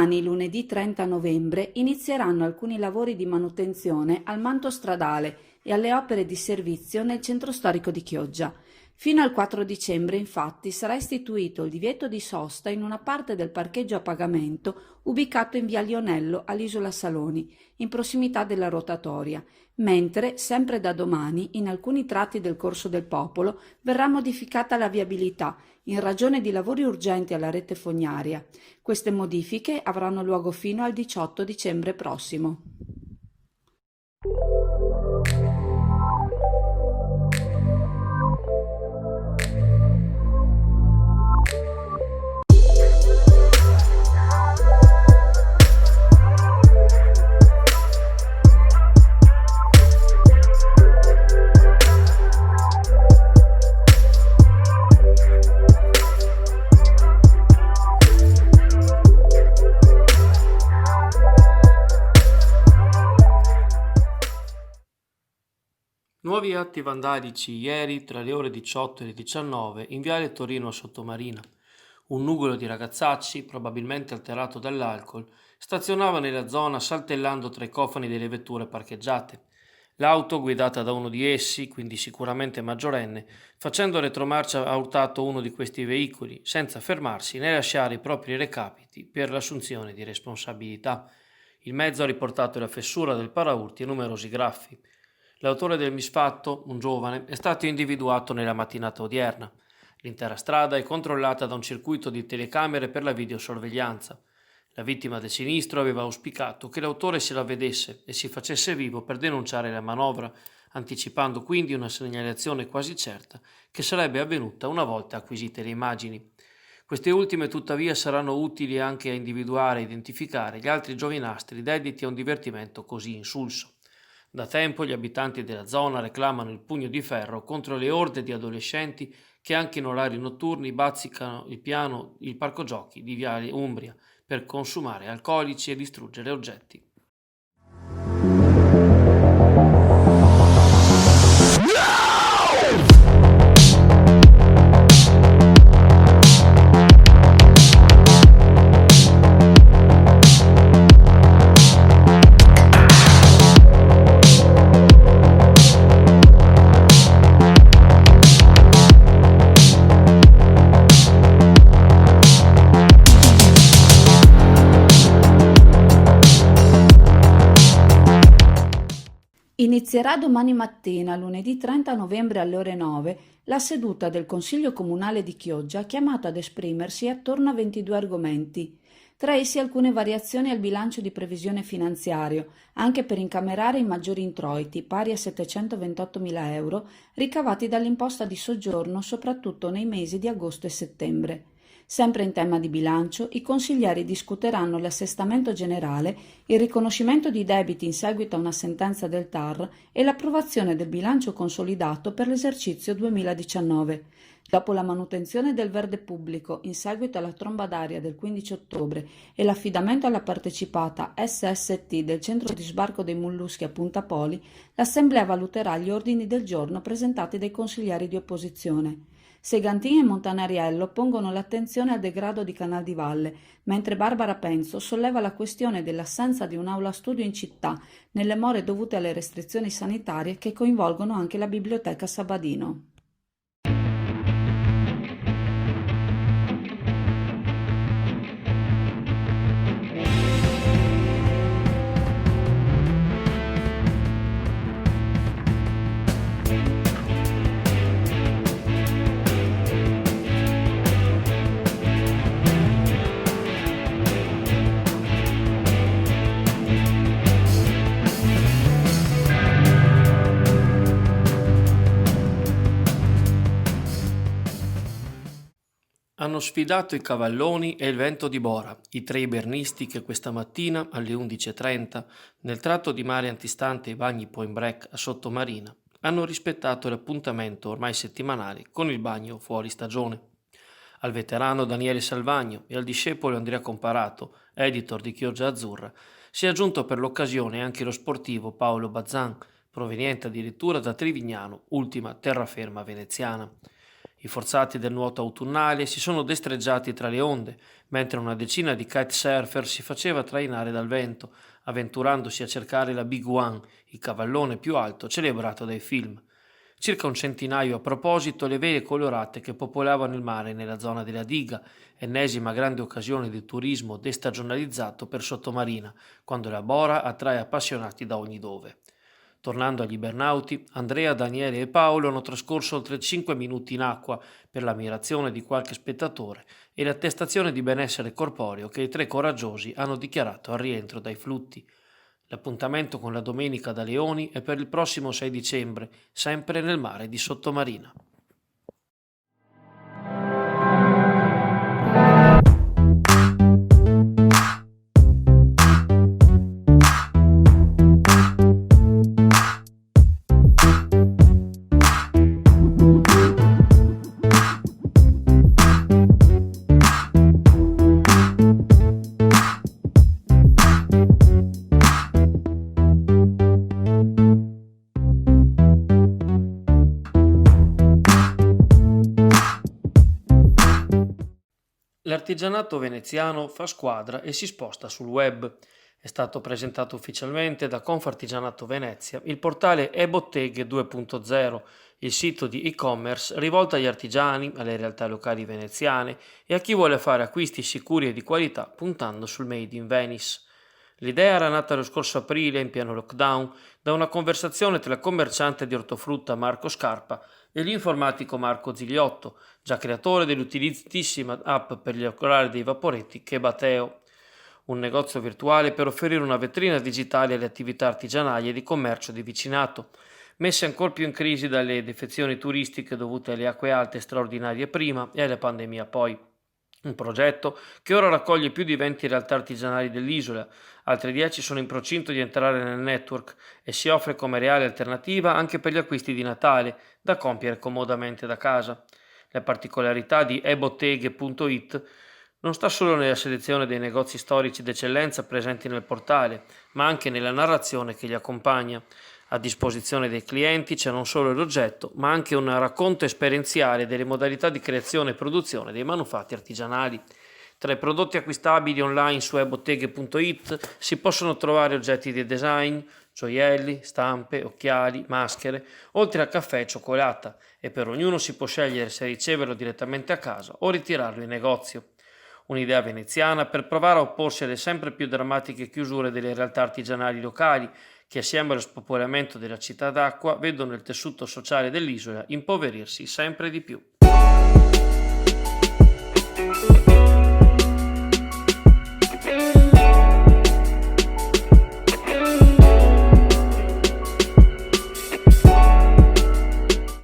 Domani, lunedì 30 novembre, inizieranno alcuni lavori di manutenzione al manto stradale e alle opere di servizio nel centro storico di Chioggia. Fino al 4 dicembre, infatti, sarà istituito il divieto di sosta in una parte del parcheggio a pagamento ubicato in via Lionello all'Isola Saloni, in prossimità della rotatoria, mentre, sempre da domani, in alcuni tratti del Corso del Popolo verrà modificata la viabilità in ragione di lavori urgenti alla rete fognaria. Queste modifiche avranno luogo fino al 18 dicembre prossimo. Nuovi atti vandalici ieri tra le ore 18 e le 19 in viale Torino a Sottomarina. Un nugolo di ragazzacci, probabilmente alterato dall'alcol, stazionava nella zona saltellando tra i cofani delle vetture parcheggiate. L'auto, guidata da uno di essi, quindi sicuramente maggiorenne, facendo retromarcia ha urtato uno di questi veicoli, senza fermarsi né lasciare i propri recapiti per l'assunzione di responsabilità. Il mezzo ha riportato la fessura del paraurti e numerosi graffi. L'autore del misfatto, un giovane, è stato individuato nella mattinata odierna. L'intera strada è controllata da un circuito di telecamere per la videosorveglianza. La vittima del sinistro aveva auspicato che l'autore se la vedesse e si facesse vivo per denunciare la manovra, anticipando quindi una segnalazione quasi certa che sarebbe avvenuta una volta acquisite le immagini. Queste ultime tuttavia saranno utili anche a individuare e identificare gli altri giovinastri dediti a un divertimento così insulso. Da tempo gli abitanti della zona reclamano il pugno di ferro contro le orde di adolescenti che anche in orari notturni bazzicano il parco giochi di Viale Umbria per consumare alcolici e distruggere oggetti. Inizierà domani mattina, lunedì 30 novembre alle ore 9, la seduta del Consiglio Comunale di Chioggia chiamato ad esprimersi attorno a 22 argomenti. Tra essi alcune variazioni al bilancio di previsione finanziario, anche per incamerare i maggiori introiti, pari a 728.000 euro, ricavati dall'imposta di soggiorno soprattutto nei mesi di agosto e settembre. Sempre in tema di bilancio, i consiglieri discuteranno l'assestamento generale, il riconoscimento di debiti in seguito a una sentenza del TAR e l'approvazione del bilancio consolidato per l'esercizio 2019. Dopo la manutenzione del verde pubblico in seguito alla tromba d'aria del 15 ottobre e l'affidamento alla partecipata SST del centro di sbarco dei molluschi a Punta Poli, l'Assemblea valuterà gli ordini del giorno presentati dai consiglieri di opposizione. Segantini e Montanariello pongono l'attenzione al degrado di Canal di Valle, mentre Barbara Penzo solleva la questione dell'assenza di un'aula studio in città, nelle more dovute alle restrizioni sanitarie che coinvolgono anche la Biblioteca Sabadino. Hanno sfidato i Cavalloni e il Vento di Bora, i tre ibernisti che questa mattina alle 11:30, nel tratto di mare antistante i bagni Point Break a Sottomarina, hanno rispettato l'appuntamento ormai settimanale con il bagno fuori stagione. Al veterano Daniele Salvagno e al discepolo Andrea Comparato, editor di Chioggia Azzurra, si è aggiunto per l'occasione anche lo sportivo Paolo Bazzan, proveniente addirittura da Trivignano, ultima terraferma veneziana. I forzati del nuoto autunnale si sono destreggiati tra le onde, mentre una decina di kitesurfer si faceva trainare dal vento, avventurandosi a cercare la Big One, il cavallone più alto celebrato dai film. Circa un centinaio a proposito le vele colorate che popolavano il mare nella zona della diga, ennesima grande occasione di turismo destagionalizzato per sottomarina, quando la Bora attrae appassionati da ogni dove. Tornando agli ibernauti, Andrea, Daniele e Paolo hanno trascorso oltre 5 minuti in acqua per l'ammirazione di qualche spettatore e l'attestazione di benessere corporeo che i tre coraggiosi hanno dichiarato al rientro dai flutti. L'appuntamento con la Domenica da Leoni è per il prossimo 6 dicembre, sempre nel mare di Sottomarina. L'artigianato veneziano fa squadra e si sposta sul web. È stato presentato ufficialmente da Confartigianato Venezia il portale eBotteghe 2.0, il sito di e-commerce rivolto agli artigiani, alle realtà locali veneziane e a chi vuole fare acquisti sicuri e di qualità puntando sul Made in Venice. L'idea era nata lo scorso aprile, in pieno lockdown, da una conversazione tra il commerciante di ortofrutta Marco Scarpa e l'informatico Marco Zigliotto, già creatore dell'utilitissima app per gli oculari dei vaporetti Kebateo, un negozio virtuale per offrire una vetrina digitale alle attività artigianali e di commercio di vicinato, messe ancor più in crisi dalle defezioni turistiche dovute alle acque alte straordinarie prima e alla pandemia poi. Un progetto che ora raccoglie più di 20 realtà artigianali dell'isola, altre 10 sono in procinto di entrare nel network e si offre come reale alternativa anche per gli acquisti di Natale, da compiere comodamente da casa. La particolarità di ebotteghe.it non sta solo nella selezione dei negozi storici d'eccellenza presenti nel portale, ma anche nella narrazione che li accompagna. A disposizione dei clienti c'è non solo l'oggetto, ma anche un racconto esperienziale delle modalità di creazione e produzione dei manufatti artigianali. Tra i prodotti acquistabili online su ebotteghe.it si possono trovare oggetti di design, gioielli, stampe, occhiali, maschere, oltre a caffè e cioccolata, e per ognuno si può scegliere se riceverlo direttamente a casa o ritirarlo in negozio. Un'idea veneziana per provare a opporsi alle sempre più drammatiche chiusure delle realtà artigianali locali che assieme allo spopolamento della città d'acqua vedono il tessuto sociale dell'isola impoverirsi sempre di più.